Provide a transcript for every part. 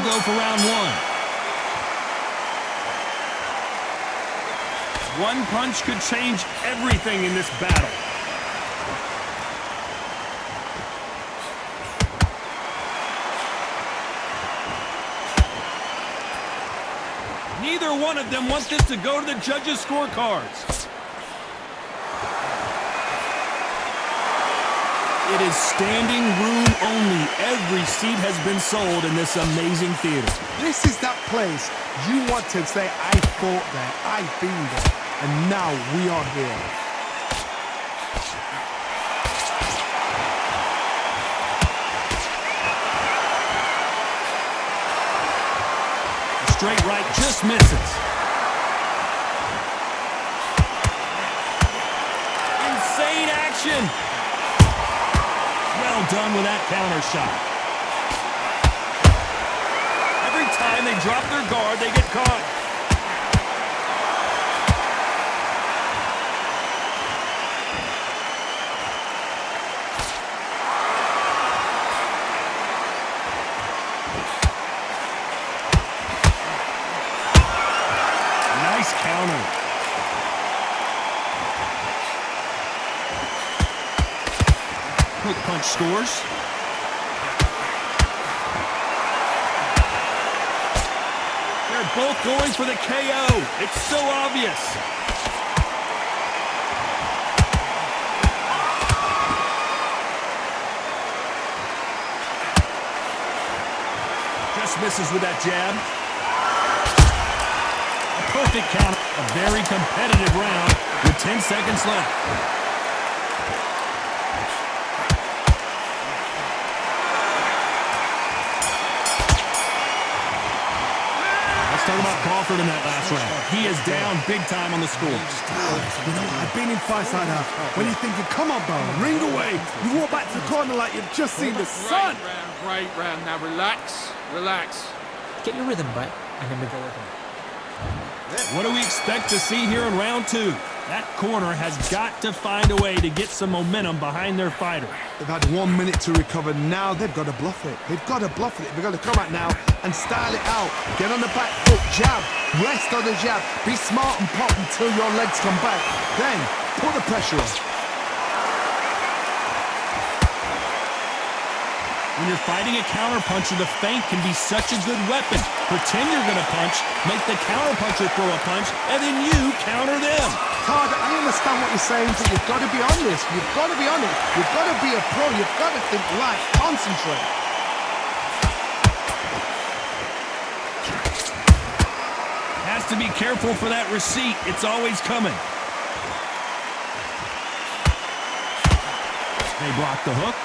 go for round one. One punch could change everything in this battle. Neither one of them wants this to go to the judges' scorecards. It is standing room only. Every seat has been sold in this amazing theater. This is that place you want to say, I fought there, I've been there, and now we are here. The straight right just misses. Insane action. Well done with that counter shot. Every time they drop their guard, they get caught. Nice counter. Quick punch scores. They're both going for the KO. It's so obvious. Just misses with that jab. A perfect counter. A very competitive round with 10 seconds left. Talk about Crawford in that last round. He is down big time on the score. You know, I've been in fights like that when you're thinking, come on, bro, ring away. You walk back to the corner like you've just seen the sun. Great round. Now relax, relax. Get your rhythm back, and then we go again. What do we expect to see here in round two? That corner has got to find a way to get some momentum behind their fighter. They've had 1 minute to recover. Now they've got to bluff it. They've got to bluff it. They've got to come out now and style it out. Get on the back foot, jab, rest on the jab. Be smart and pop until your legs come back. Then put the pressure on. When you're fighting a counterpuncher, the feint can be such a good weapon. Pretend you're going to punch, make the counterpuncher throw a punch, and then you counter them. Todd, I understand what you're saying, but you've got to be honest. You've got to be honest. You've got to be a pro. You've got to think light. Concentrate. Has to be careful for that receipt. It's always coming. They block the hook.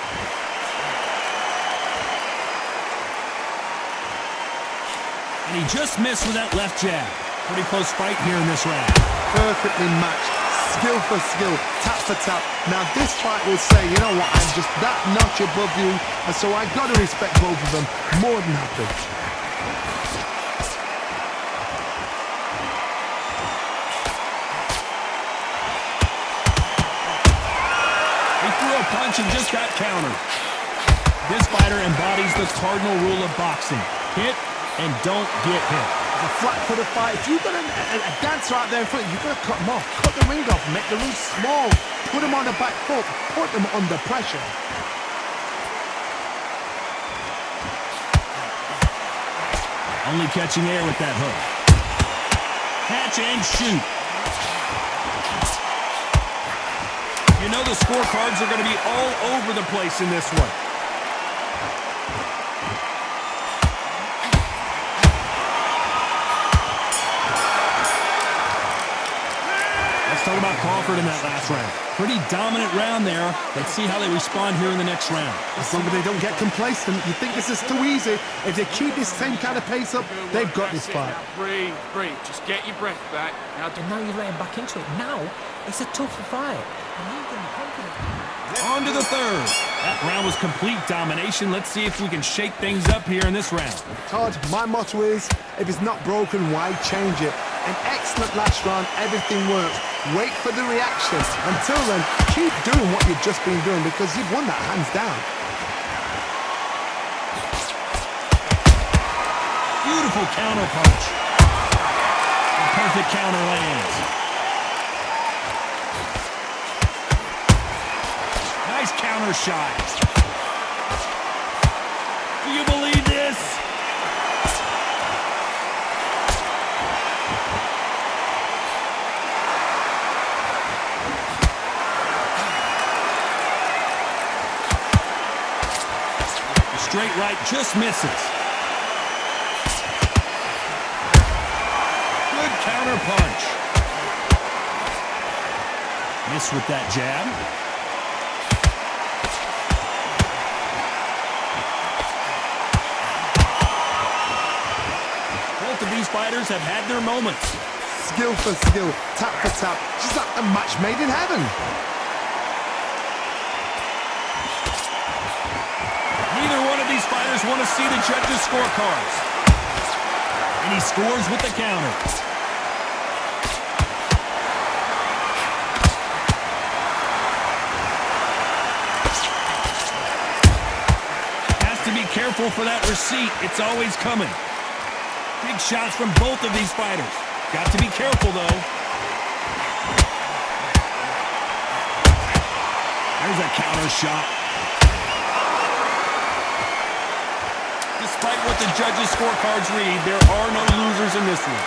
And he just missed with that left jab. Pretty close fight here in this round. Perfectly matched. Skill for skill. Tap for tap. Now this fight will say, you know what, I'm just that notch above you. And so I got to respect both of them. More than happy. He threw a punch and just got countered. This fighter embodies the cardinal rule of boxing. Hit and don't get hit. A flat for the fight. If you've got a dancer out there in front, you've got to cut them off. Cut the ring off. Make the ring small. Put them on the back foot. Put them under pressure. Only catching air with that hook. Catch and shoot. You know the scorecards are going to be all over the place in this one. Let's talk about Crawford in that last round. Pretty dominant round there. Let's see how they respond here in the next round. As long as they don't get complacent, you think this is too easy. If they keep this same kind of pace up, they've got this fight. Breathe, breathe. Just get your breath back. Now, And now you're letting back into it. Now, it's a tougher fight. And you're going to be confident. On to the third. That round was complete domination. Let's see if we can shake things up here in this round. Todd, my motto is, if it's not broken, why change it? An excellent last round, everything works. Wait for the reaction. Until then, keep doing what you've just been doing because you've won that hands down. Beautiful counter punch. A perfect counter lands. Nice counter shot. Do you believe this? The straight right just misses. Good counter punch. Miss with that jab. Both of these fighters have had their moments. Skill for skill, tap for tap, just like a match made in heaven. Neither one of these fighters want to see the judges' scorecards. And he scores with the counter. Has to be careful for that receipt. It's always coming. Big shots from both of these fighters. Got to be careful, though. There's a counter shot. Despite what the judges' scorecards read, there are no losers in this one.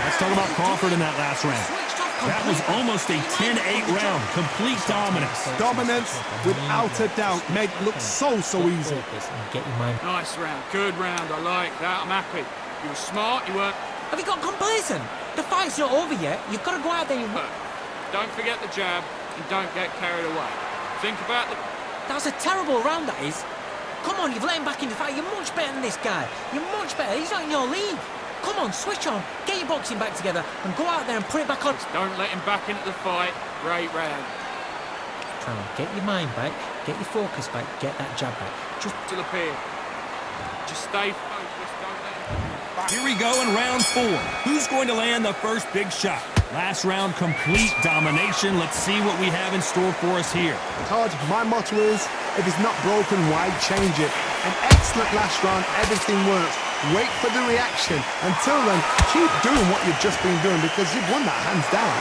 Let's talk about Crawford in that last round. That was almost a 10-8 round. Complete dominance. Dominance, without a doubt, made it look so easy. Get your mind. Nice round, good round. I like that. I'm happy. You were smart. You weren't Have you got complacent? The fight's not over yet. You've got to go out there and... hurt. Don't forget the jab and don't get carried away. Think about the... That's a terrible round, that is. Come on, you've let him back in the fight. You're much better than this guy. You're much better. He's not in your league. Come on, switch on. Get your boxing back together and go out there and put it back on. Don't let him back into the fight. Great round. Try and get your mind back, get your focus back, get that jab back. Just To the pier. Just stay focused. Don't let him... Here we go in round 4. Who's going to land the first big shot? Last round, complete domination. Let's see what we have in store for us here. Todd, my motto is, if it's not broken, why change it? An excellent last round, everything works. Wait for the reaction. Until then, keep doing what you've just been doing because you've won that hands down.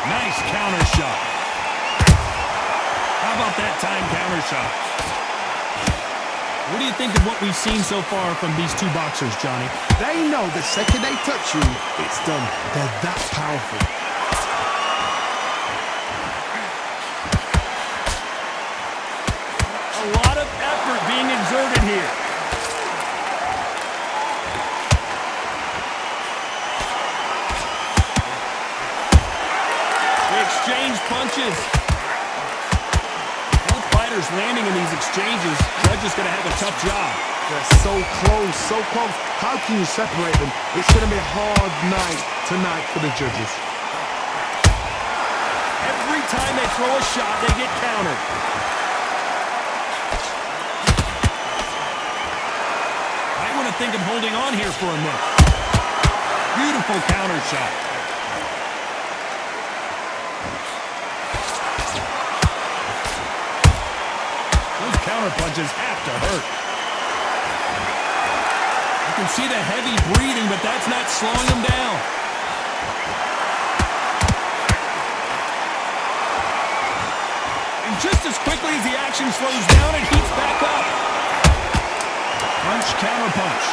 Nice counter shot. How about that time counter shot? What do you think of what we've seen so far from these two boxers, Johnny? They know the second they touch you, it's done. They're that powerful. A lot of effort being exerted here. They exchange punches. Both fighters landing in these exchanges. Judge is going to have a tough job. They're so close, so close. How can you separate them? It's going to be a hard night tonight for the judges. Every time they throw a shot, they get countered. I want to think of holding on here for a minute. Beautiful counter shot. Those counter punches have to hurt. You can see the heavy breathing, but that's not slowing them down. And just as quickly as the action slows down, it heats back up. Punch, counter punch.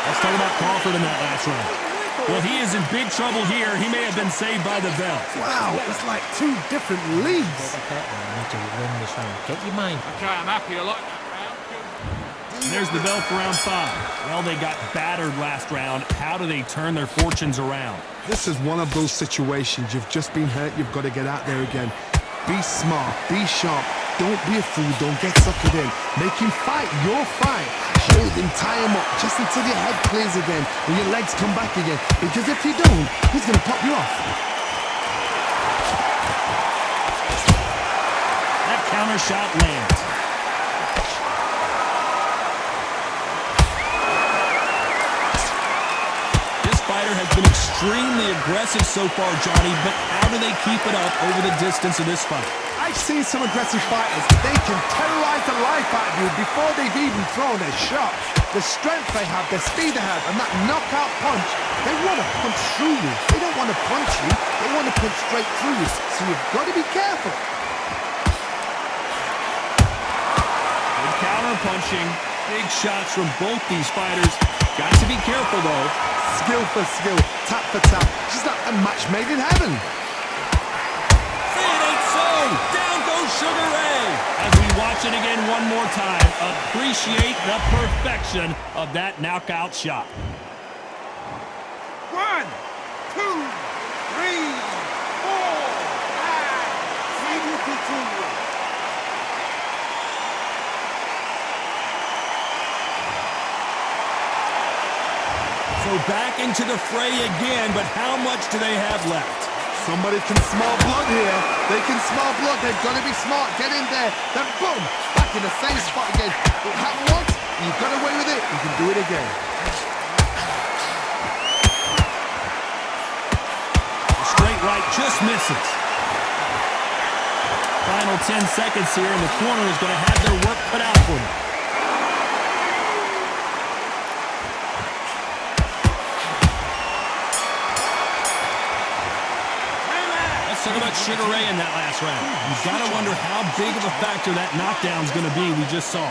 Let's talk about Crawford in that last round. Well, he is in big trouble here. He may have been saved by the bell. Wow, it's like two different leagues. okay, you need to win this round. Get your mind. Okay, I'm happy. I like that round. Good. And there's the bell for round 5. Well, they got battered last round. How do they turn their fortunes around? This is one of those situations. You've just been hurt. You've got to get out there again. Be smart, be sharp. Don't be a fool, don't get suckered in. Make him fight your fight. Hold him, tie him up, just until your head clears again and your legs come back again. Because if you don't, he's going to pop you off. That counter shot lands. This fighter has been extremely aggressive so far, Johnny, but how do they keep it up over the distance of this fight? I've seen some aggressive fighters. They can terrorize the life out of you before they've even thrown their shot. The strength they have, the speed they have, and that knockout punch, they want to punch through you. They don't want to punch you, they want to punch straight through you. So you've got to be careful. Good counter punching. Big shots from both these fighters. Got to be careful, though. Skill for skill, tap for tap. Just like a match made in heaven. Down goes Sugar Ray. As we watch it again one more time, appreciate the perfection of that knockout shot. 1, 2, 3, 4, 5. See you continue. So back into the fray again, but how much do they have left? Somebody can smell blood here. They can smell blood. They've got to be smart. Get in there. Then boom, back in the same spot again. It happened once. You got away with it. You can do it again. The straight right just misses. Final 10 seconds here, and the corner is going to have their work cut out for them. Talk about Sugar Ray in that last round. You've got to wonder how big of a factor that knockdown is going to be we just saw.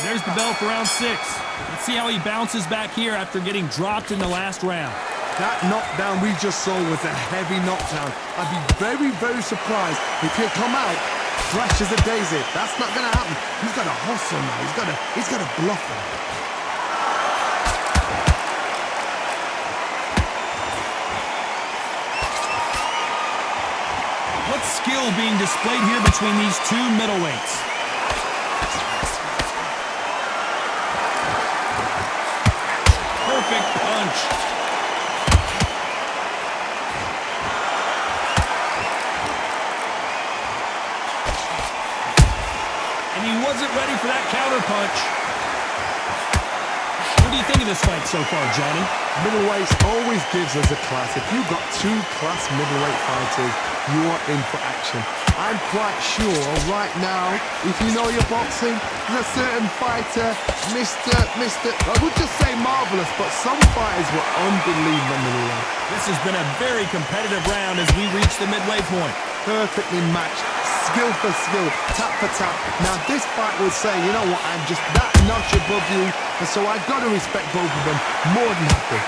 There's the bell for round 6. Let's see how he bounces back here after getting dropped in the last round. That knockdown we just saw was a heavy knockdown. I'd be very, very surprised if he'll come out fresh as a daisy. That's not going to happen. He's got to hustle now. He's got to bluff him. What skill being displayed here between these two middleweights. Perfect punch. And he wasn't ready for that counter punch. What do you think of this fight so far, Johnny? Middleweight always gives us a class. If you've got 2 class middleweight fighters, you are in for action. I'm quite sure right now, if you know your boxing, there's a certain fighter, Mr. I would just say marvelous, but some fighters were unbelievable middleweight. This has been a very competitive round as we reach the midway point. Perfectly matched, skill for skill, tap for tap. Now this fight will say, you know what, I'm just that notch above you, and so I've got to respect both of them more than happy.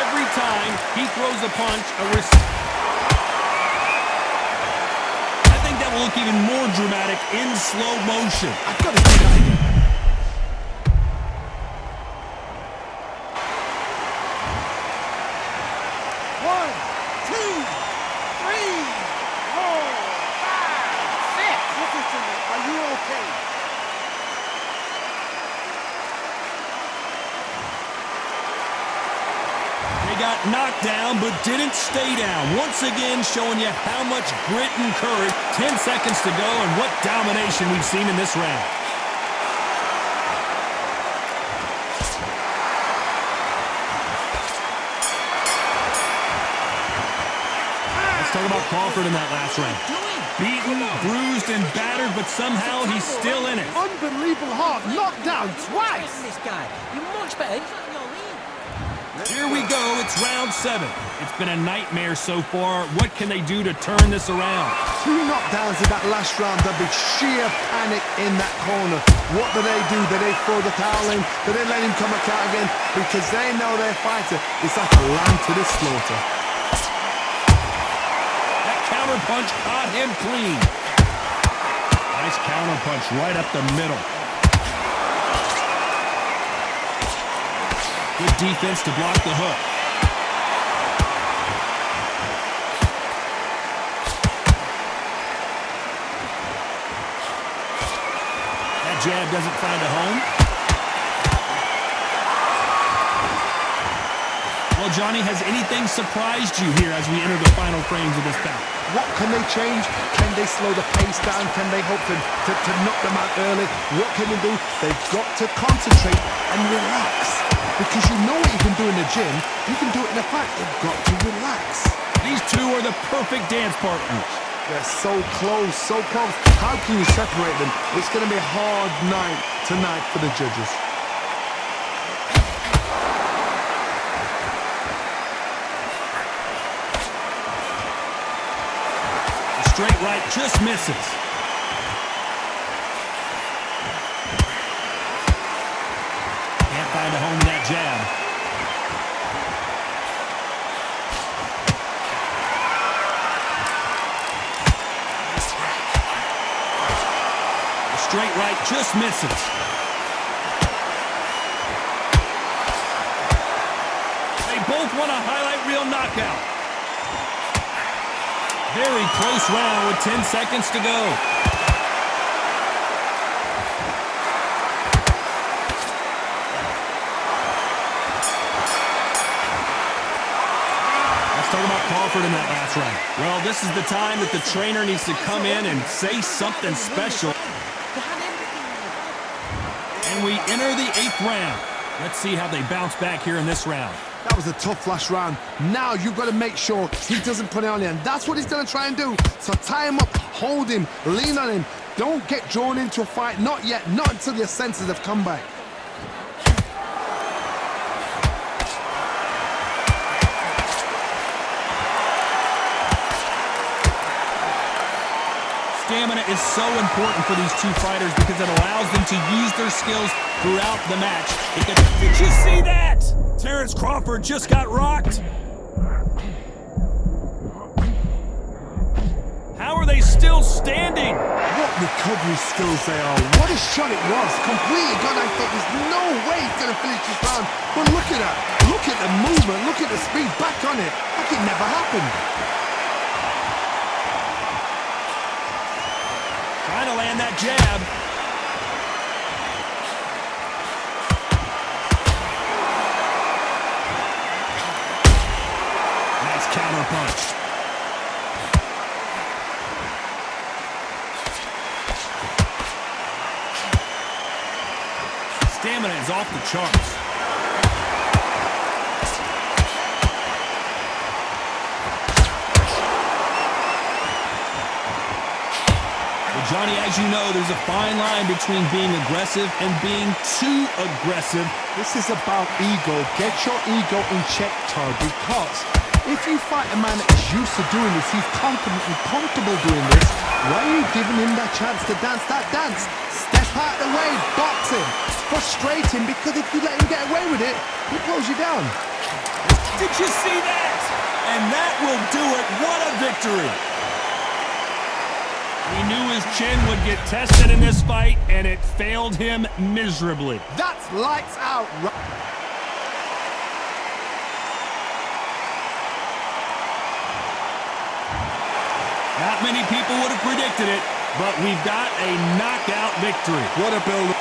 Every time he throws a punch, I think that will look even more dramatic in slow motion. I've got to see that again. Got knocked down but didn't stay down. Once again showing you how much grit and courage. 10 seconds to go and what domination we've seen in this round. Let's talk about Crawford in that last round. Beaten, bruised, and battered, but somehow he's still in it. Unbelievable hard knockdown twice. This guy, you're much better. He's not in your league. Here we go, it's round 7. It's been a nightmare so far. What can they do to turn this around? 2 knockdowns in that last round. There'll be sheer panic in that corner. What do? Do they throw the towel in? Do they let him come back out again? Because they know their fighter is like a lamb to the slaughter. That counter punch caught him clean. Nice counter punch right up the middle. Good defense to block the hook. jab doesn't find a home. Well, Johnny, has anything surprised you here as we enter the final frames of this bout? What can they change? Can they slow the pace down? Can they hope to knock them out early? What can they do? They've got to concentrate and relax. Because you know what you can do in the gym, you can do it in a fight. They've got to relax. These two are the perfect dance partners. They're so close, so close. How can you separate them? It's going to be a hard night tonight for the judges. Straight right just misses. Can't find a home in that jab. The straight right just misses. They both want a highlight reel knockout. Very close round with 10 seconds to go. Let's talk about Crawford in that last round. Well, this is the time that the trainer needs to come in and say something special. And we enter the 8th round. Let's see how they bounce back here in this round. That was a tough last round. Now you've got to make sure he doesn't put it on you, and that's what he's going to try and do. So tie him up, hold him, lean on him. Don't get drawn into a fight. Not yet. Not until your senses have come back. Stamina is so important for these two fighters because it allows them to use their skills throughout the match. Did you see that? Terence Crawford just got rocked. How are they still standing? What recovery skills they are. What a shot it was. Completely gone. I thought there's no way he's going to finish this round. But look at that. Look at the movement. Look at the speed. Back on it. Like it never happened. Trying to land that jab. Nice counter punch. Stamina is off the charts. Johnny, as you know, there's a fine line between being aggressive and being too aggressive. This is about ego. Get your ego in check, Todd, because if you fight a man that is used to doing this, he's confident and comfortable doing this, why are you giving him that chance to dance that dance? Step out of the way, box him, frustrate him, because if you let him get away with it, he blows you down. Did you see that? And that will do it. What a victory. We knew his chin would get tested in this fight, and it failed him miserably. That's lights out. Not many people would have predicted it, but we've got a knockout victory. What a build.